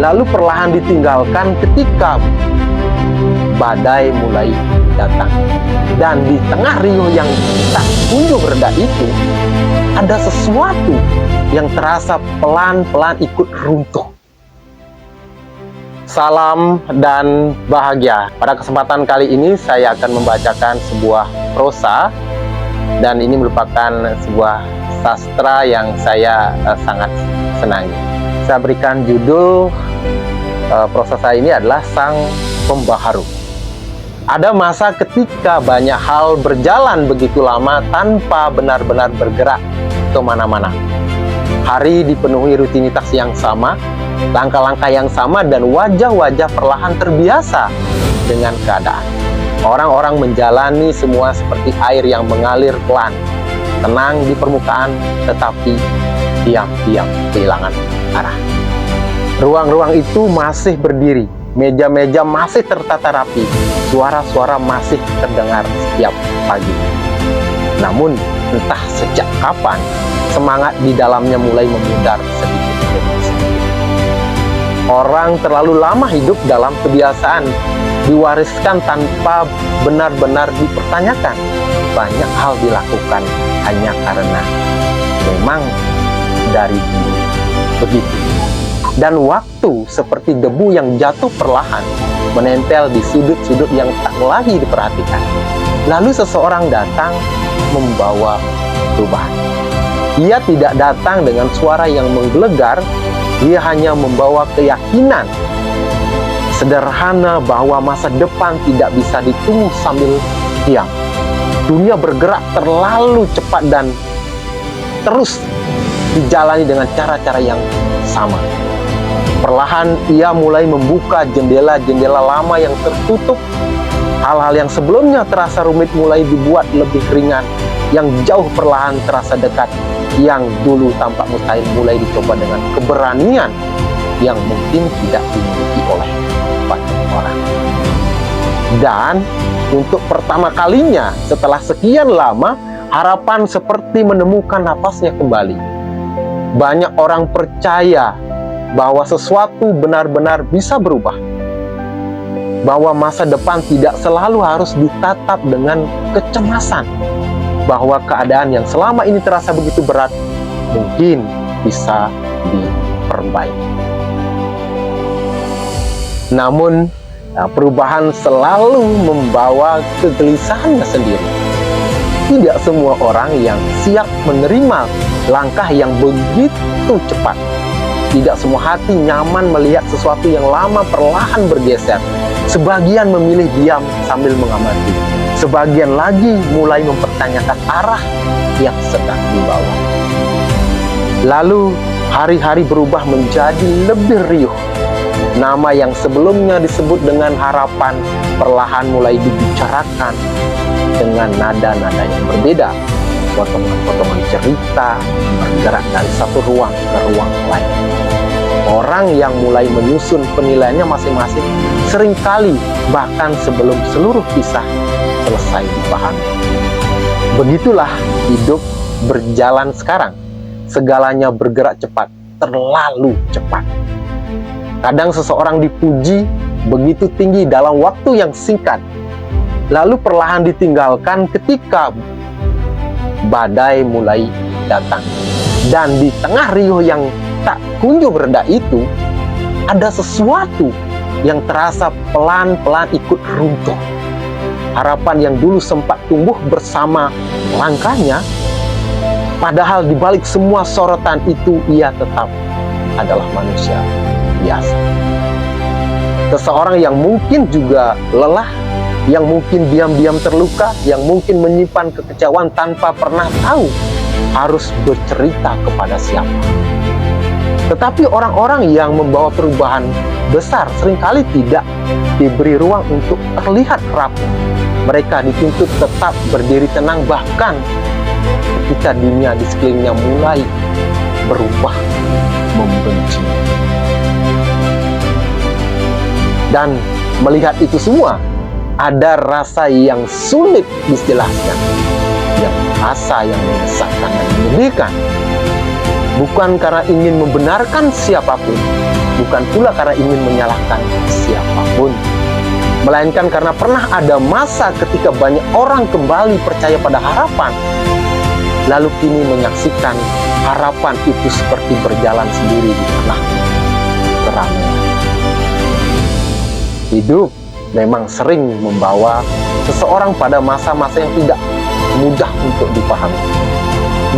lalu perlahan ditinggalkan ketika badai mulai datang. Dan di tengah riuh yang tak kunjung reda itu, ada sesuatu yang terasa pelan-pelan ikut runtuh. Salam dan bahagia. Pada kesempatan kali ini saya akan membacakan sebuah prosa, dan ini merupakan sebuah sastra yang saya sangat senangi. Saya berikan judul prosa saya ini adalah Sang Pembaharu. Ada masa ketika banyak hal berjalan begitu lama tanpa benar-benar bergerak kemana-mana. Hari dipenuhi rutinitas yang sama, langkah-langkah yang sama, dan wajah-wajah perlahan terbiasa dengan keadaan. Orang-orang menjalani semua seperti air yang mengalir pelan, tenang di permukaan, tetapi diam-diam kehilangan arah. Ruang-ruang itu masih berdiri, meja-meja masih tertata rapi, suara-suara masih terdengar setiap pagi. Namun, entah sejak kapan, semangat di dalamnya mulai memudar sedikit demi sedikit. Orang terlalu lama hidup dalam kebiasaan, diwariskan tanpa benar-benar dipertanyakan. Banyak hal dilakukan hanya karena memang dari dulu begitu. Dan waktu seperti debu yang jatuh perlahan, menempel di sudut-sudut yang tak lagi diperhatikan. Lalu seseorang datang membawa perubahan. Ia tidak datang dengan suara yang menggelegar, dia hanya membawa keyakinan sederhana bahwa masa depan tidak bisa ditunggu sambil diam. Dunia bergerak terlalu cepat dan terus dijalani dengan cara-cara yang sama. Perlahan ia mulai membuka jendela-jendela lama yang tertutup. Hal-hal yang sebelumnya terasa rumit mulai dibuat lebih ringan. Yang jauh perlahan terasa dekat. Yang dulu tampak mustahil mulai dicoba dengan keberanian yang mungkin tidak dimiliki oleh banyak orang. Dan untuk pertama kalinya setelah sekian lama, harapan seperti menemukan napasnya kembali. Banyak orang percaya bahwa sesuatu benar-benar bisa berubah, bahwa masa depan tidak selalu harus ditatap dengan kecemasan, bahwa keadaan yang selama ini terasa begitu berat mungkin bisa diperbaiki. Namun perubahan selalu membawa kegelisahannya sendiri. Tidak semua orang yang siap menerima langkah yang begitu cepat. Tidak semua hati nyaman melihat sesuatu yang lama perlahan bergeser. Sebagian memilih diam sambil mengamati. Sebagian lagi mulai mempertanyakan arah yang sedang dibawa. Lalu hari-hari berubah menjadi lebih riuh. Nama yang sebelumnya disebut dengan harapan perlahan mulai dibicarakan dengan nada-nada yang berbeda. Potongan-potongan cerita bergerak dari satu ruang ke ruang lain. Orang yang mulai menyusun penilaiannya masing-masing seringkali bahkan sebelum seluruh kisah selesai dipahami. Begitulah hidup berjalan sekarang. Segalanya bergerak cepat, terlalu cepat. Kadang seseorang dipuji begitu tinggi dalam waktu yang singkat, lalu perlahan ditinggalkan ketika badai mulai datang. Dan di tengah riuh yang tak kunjung reda itu, ada sesuatu yang terasa pelan-pelan ikut runtuh. Harapan yang dulu sempat tumbuh bersama langkahnya, padahal di balik semua sorotan itu ia tetap adalah manusia biasa. Seseorang yang mungkin juga lelah, yang mungkin diam-diam terluka, yang mungkin menyimpan kekecewaan tanpa pernah tahu harus bercerita kepada siapa. Tetapi orang-orang yang membawa perubahan besar seringkali tidak diberi ruang untuk terlihat rapuh. Mereka dituntut tetap berdiri tenang bahkan ketika dunia di sekelilingnya mulai berubah membenci. Dan melihat itu semua, ada rasa yang sulit dijelaskan, yang rasa yang menyesatkan dan menyedihkan. Bukan karena ingin membenarkan siapapun, bukan pula karena ingin menyalahkan siapapun, melainkan karena pernah ada masa ketika banyak orang kembali percaya pada harapan, lalu kini menyaksikan harapan itu seperti berjalan sendiri di tengah keramaian. Hidup memang sering membawa seseorang pada masa-masa yang tidak mudah untuk dipahami.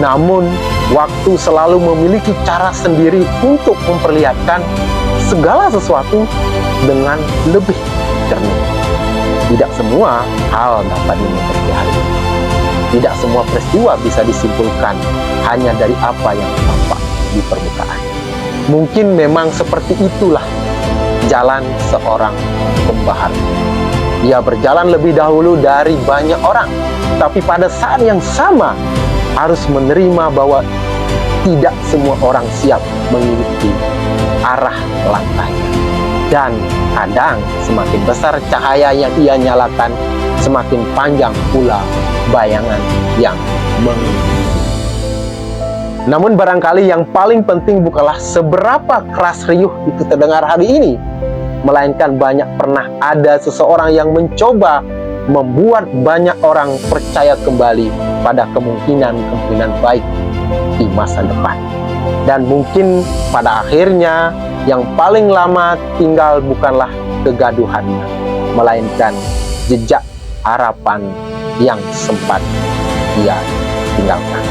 Namun, waktu selalu memiliki cara sendiri untuk memperlihatkan segala sesuatu dengan lebih jernih. Tidak semua hal dapat dimengerti hari ini. Tidak semua peristiwa bisa disimpulkan hanya dari apa yang tampak di permukaan. Mungkin memang seperti itulah jalan seorang pembahar. Ia berjalan lebih dahulu dari banyak orang, tapi pada saat yang sama harus menerima bahwa tidak semua orang siap mengikuti arah langkahnya. Dan kadang semakin besar cahaya yang ia nyalakan, semakin panjang pula bayangan yang mengikuti. Namun barangkali yang paling penting bukanlah seberapa keras riuh itu terdengar hari ini, melainkan banyak pernah ada seseorang yang mencoba membuat banyak orang percaya kembali pada kemungkinan baik di masa depan. Dan mungkin pada akhirnya yang paling lama tinggal bukanlah kegaduhannya, melainkan jejak harapan yang sempat ia tinggalkan.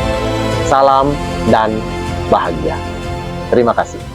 Salam dan bahagia. Terima kasih.